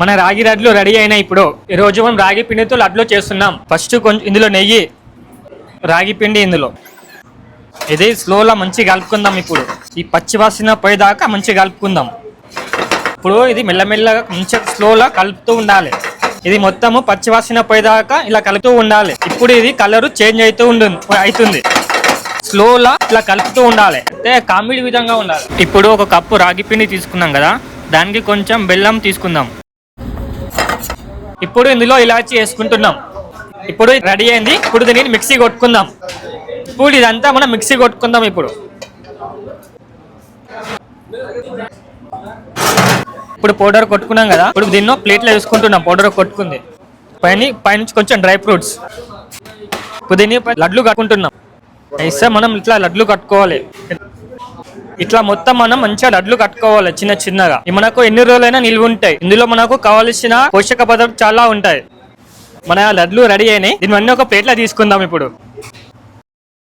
మన రాగి లడ్లు రెడీ అయినాయి. ఇప్పుడు ఈ రోజు మనం రాగి పిండితో లడ్లు చేస్తున్నాం. ఫస్ట్ కొంచెం ఇందులో నెయ్యి, రాగి పిండి ఇందులో ఇది స్లోలా మంచిగా కలుపుకుందాం. ఇప్పుడు ఈ పచ్చి వాసన పోయేదాకా మంచిగా కలుపుకుందాం. ఇప్పుడు ఇది మెల్లమెల్లగా మంచిగా స్లోలా కలుపుతూ ఉండాలి. ఇది మొత్తము పచ్చి వాసన పోయేదాకా ఇలా కలుపుతూ ఉండాలి. ఇప్పుడు ఇది కలర్ చేంజ్ అవుతుంది. స్లోలా ఇలా కలుపుతూ ఉండాలి. అంటే కామెడీ విధంగా ఉండాలి. ఇప్పుడు ఒక కప్పు రాగి పిండి తీసుకున్నాం కదా, దానికి కొంచెం బెల్లం తీసుకుందాం. ఇప్పుడు ఇందులో ఇలాచి వేసుకుంటున్నాం. ఇప్పుడు రెడీ అయింది. ఇప్పుడు దీనిని మిక్సీ కొట్టుకుందాం. ఇప్పుడు ఇదంతా మనం మిక్సీ కొట్టుకుందాం. ఇప్పుడు పౌడర్ కొట్టుకున్నాం కదా, ఇప్పుడు దీన్ని ప్లేట్లో వేసుకుంటున్నాం. పౌడర్ కొట్టుకుంది పైనుంచి కొంచెం డ్రై ఫ్రూట్స్. ఇప్పుడు దీన్ని లడ్లు కట్టుకుంటున్నాం. అయితే మనం ఇట్లా లడ్లు కట్టుకోవాలి. ఇట్లా మొత్తం మనం మంచిగా లడ్లు కట్టుకోవాలి చిన్న చిన్నగా. మనకు ఎన్ని రోజులైనా నిల్వ ఉంటాయి. ఇందులో మనకు కావాల్సిన పోషక పదార్థాలు చాలా ఉంటాయి. మన లడ్లు రెడీ అయినాయి. దీన్ని ఒక ప్లేట్లో తీసుకుందాం. ఇప్పుడు